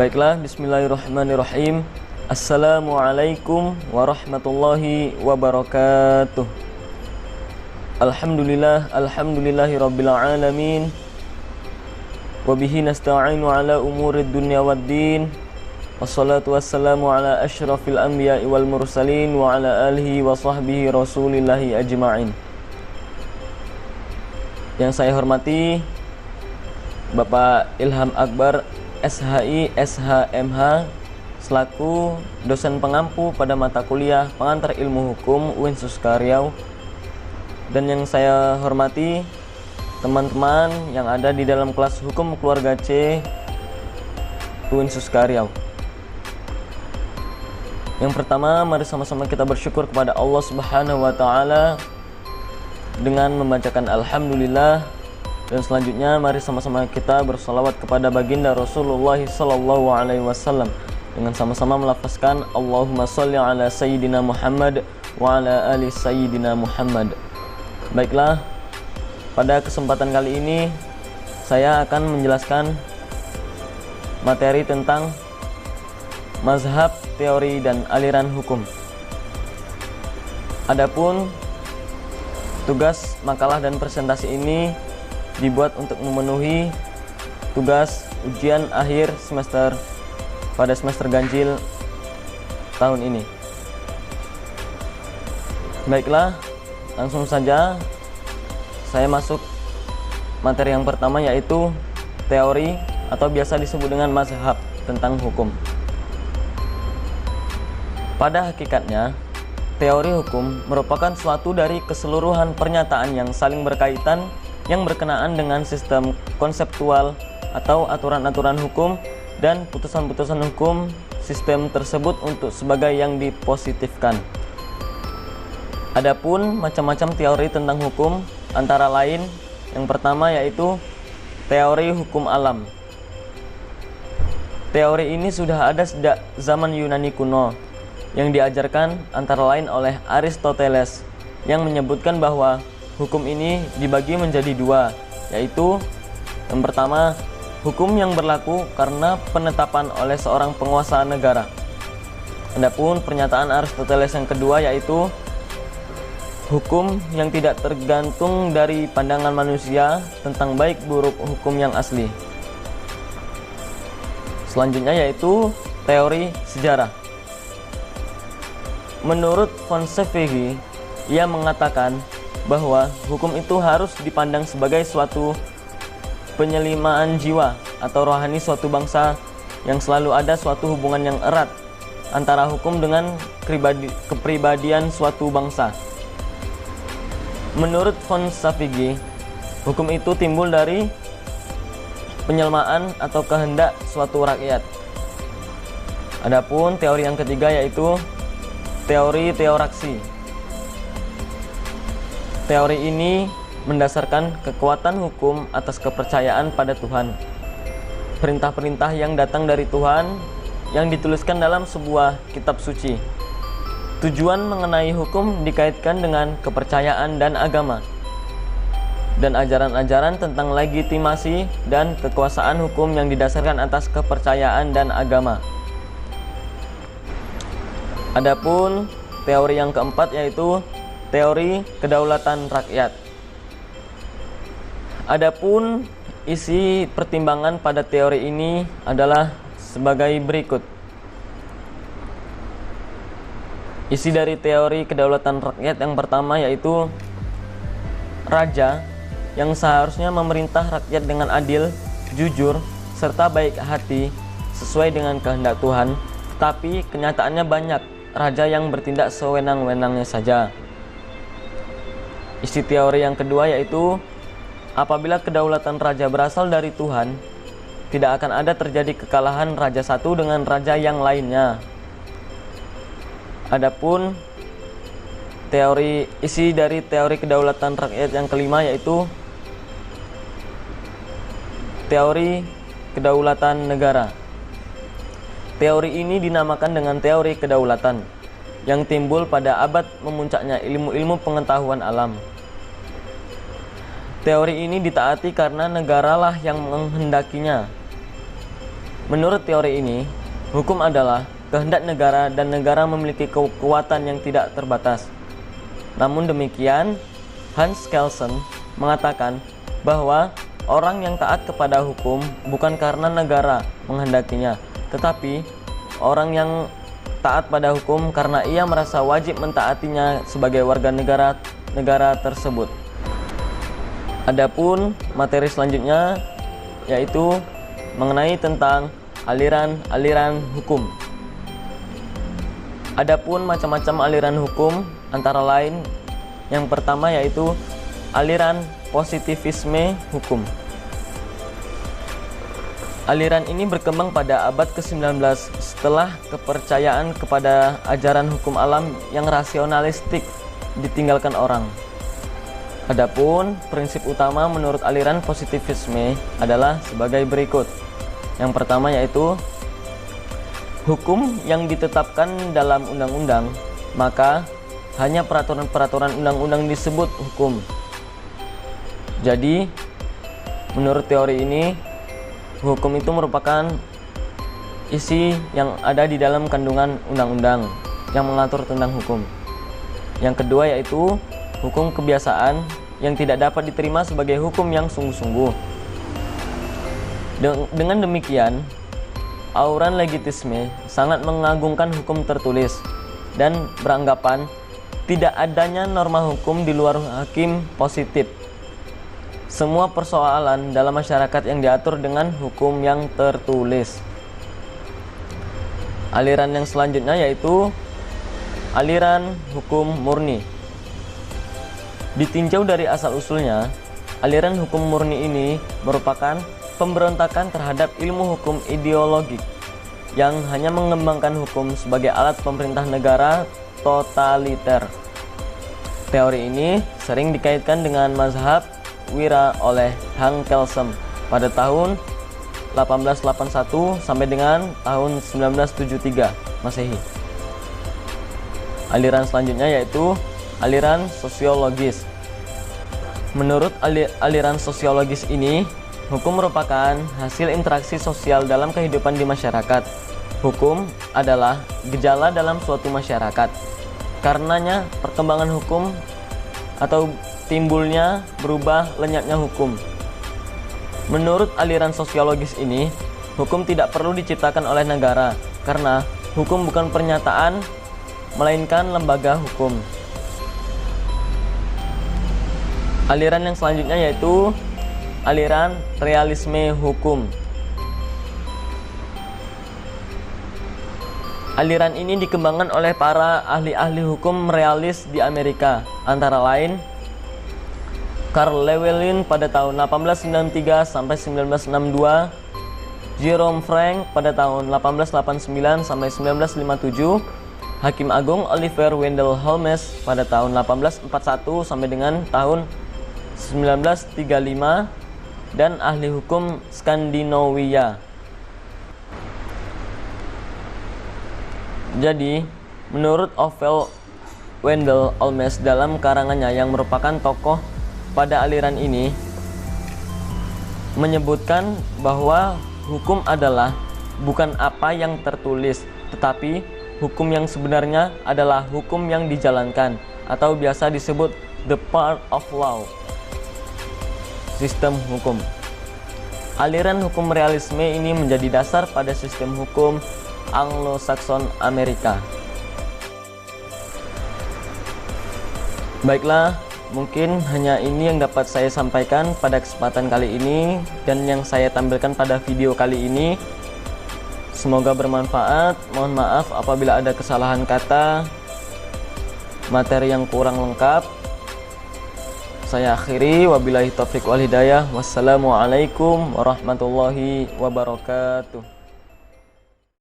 Baiklah, bismillahirrahmanirrahim. Assalamualaikum warahmatullahi wabarakatuh. Alhamdulillahi rabbil alamin. Wabihi nasta'inu ala umurid dunya waddin. Wassalatu wassalamu ala asyrafil anbiya'i wal mursalin wa ala alihi wa sahbihi rasulillahi ajma'in. Yang saya hormati Bapak Ilham Akbar SHI SHMH selaku dosen pengampu pada mata kuliah pengantar ilmu hukum UIN Suska Riau, dan yang saya hormati teman-teman yang ada di dalam kelas hukum keluarga C UIN Suska Riau. Yang pertama, mari sama-sama kita bersyukur kepada Allah Subhanahu wa taala dengan membacakan alhamdulillah. Dan selanjutnya mari sama-sama kita bersalawat kepada baginda Rasulullah sallallahu alaihi wasallam dengan sama-sama melafazkan Allahumma sholli ala sayyidina Muhammad wa ala ali sayyidina Muhammad. Baiklah, pada kesempatan kali ini saya akan menjelaskan materi tentang mazhab, teori dan aliran hukum. Adapun tugas makalah dan presentasi ini dibuat untuk memenuhi tugas ujian akhir semester pada semester ganjil tahun ini. Baiklah, langsung saja saya masuk materi yang pertama, yaitu teori atau biasa disebut dengan mazhab tentang hukum. Pada hakikatnya, teori hukum merupakan suatu dari keseluruhan pernyataan yang saling berkaitan yang berkenaan dengan sistem konseptual atau aturan-aturan hukum dan putusan-putusan hukum sistem tersebut untuk sebagai yang dipositifkan. Adapun macam-macam teori tentang hukum antara lain, yang pertama yaitu teori hukum alam. Teori ini sudah ada sejak zaman Yunani kuno yang diajarkan antara lain oleh Aristoteles yang menyebutkan bahwa hukum ini dibagi menjadi dua, yaitu yang pertama, hukum yang berlaku karena penetapan oleh seorang penguasa negara. Adapun pernyataan Aristoteles yang kedua yaitu hukum yang tidak tergantung dari pandangan manusia tentang baik buruk hukum yang asli. Selanjutnya yaitu teori sejarah. Menurut von Savery, ia mengatakan bahwa hukum itu harus dipandang sebagai suatu penyelimaan jiwa atau rohani suatu bangsa yang selalu ada suatu hubungan yang erat antara hukum dengan kepribadian suatu bangsa. Menurut von Savery, hukum itu timbul dari penyelmaan atau kehendak suatu rakyat. Adapun teori yang ketiga yaitu teori teoraksi. Teori ini mendasarkan kekuatan hukum atas kepercayaan pada Tuhan. Perintah-perintah yang datang dari Tuhan yang dituliskan dalam sebuah kitab suci. Tujuan mengenai hukum dikaitkan dengan kepercayaan dan agama, dan ajaran-ajaran tentang legitimasi dan kekuasaan hukum yang didasarkan atas kepercayaan dan agama. Adapun teori yang keempat yaitu teori kedaulatan rakyat. Adapun isi pertimbangan pada teori ini adalah sebagai berikut. Isi dari teori kedaulatan rakyat yang pertama yaitu raja yang seharusnya memerintah rakyat dengan adil, jujur, serta baik hati sesuai dengan kehendak Tuhan, tetapi kenyataannya banyak raja yang bertindak sewenang-wenangnya saja. Isi teori yang kedua yaitu apabila kedaulatan raja berasal dari Tuhan, tidak akan ada terjadi kekalahan raja satu dengan raja yang lainnya. Adapun isi dari teori kedaulatan rakyat yang kelima yaitu teori kedaulatan negara. Teori ini dinamakan dengan teori kedaulatan yang timbul pada abad memuncaknya ilmu-ilmu pengetahuan alam. Teori ini ditaati karena negaralah yang menghendakinya. Menurut teori ini, hukum adalah kehendak negara dan negara memiliki kekuatan yang tidak terbatas. Namun demikian, Hans Kelsen mengatakan bahwa orang yang taat kepada hukum bukan karena negara menghendakinya, tetapi orang yang taat pada hukum karena ia merasa wajib mentaatinya sebagai warga negara tersebut. Adapun materi selanjutnya yaitu mengenai tentang aliran-aliran hukum. Adapun macam-macam aliran hukum antara lain yang pertama yaitu aliran positivisme hukum. Aliran ini berkembang pada abad ke-19 setelah kepercayaan kepada ajaran hukum alam yang rasionalistik ditinggalkan orang. Adapun prinsip utama menurut aliran positivisme adalah sebagai berikut. Yang pertama yaitu hukum yang ditetapkan dalam undang-undang, maka hanya peraturan-peraturan undang-undang disebut hukum. Jadi, menurut teori ini, hukum itu merupakan isi yang ada di dalam kandungan undang-undang yang mengatur tentang hukum. Yang kedua yaitu hukum kebiasaan yang tidak dapat diterima sebagai hukum yang sungguh-sungguh. Dengan demikian, auran legitisme sangat mengagungkan hukum tertulis dan beranggapan tidak adanya norma hukum di luar hakim positif. Semua persoalan dalam masyarakat yang diatur dengan hukum yang tertulis. Aliran yang selanjutnya yaitu aliran hukum murni. Ditinjau dari asal-usulnya, aliran hukum murni ini merupakan pemberontakan terhadap ilmu hukum ideologik yang hanya mengembangkan hukum sebagai alat pemerintah negara totaliter. Teori ini sering dikaitkan dengan mazhab Wira oleh Hans Kelsen pada tahun 1881 sampai dengan tahun 1973 Masehi. Aliran selanjutnya yaitu aliran sosiologis. Menurut aliran sosiologis ini, hukum merupakan hasil interaksi sosial dalam kehidupan di masyarakat. Hukum adalah gejala dalam suatu masyarakat. Karenanya, perkembangan hukum atau timbulnya, berubah, lenyapnya hukum. Menurut aliran sosiologis ini, hukum tidak perlu diciptakan oleh negara karena hukum bukan pernyataan, melainkan lembaga hukum. Aliran yang selanjutnya yaitu aliran realisme hukum. Aliran ini dikembangkan oleh para ahli-ahli hukum realis di Amerika, antara lain Karl Llewellyn pada tahun 1893 sampai 1962, Jerome Frank pada tahun 1889 sampai 1957, Hakim Agung Oliver Wendell Holmes pada tahun 1841 sampai dengan tahun 1935, dan ahli hukum Skandinavia. Jadi, menurut Oliver Wendell Holmes dalam karangannya yang merupakan tokoh pada aliran ini, menyebutkan bahwa hukum adalah bukan apa yang tertulis, tetapi hukum yang sebenarnya adalah hukum yang dijalankan atau biasa disebut the part of law. Sistem hukum. Aliran hukum realisme ini menjadi dasar pada sistem hukum Anglo-Saxon Amerika. Baiklah, mungkin hanya ini yang dapat saya sampaikan pada kesempatan kali ini dan yang saya tampilkan pada video kali ini. Semoga bermanfaat. Mohon maaf apabila ada kesalahan kata, materi yang kurang lengkap. Saya akhiri, wabillahi taufiq wal hidayah. Wassalamualaikum warahmatullahi wabarakatuh.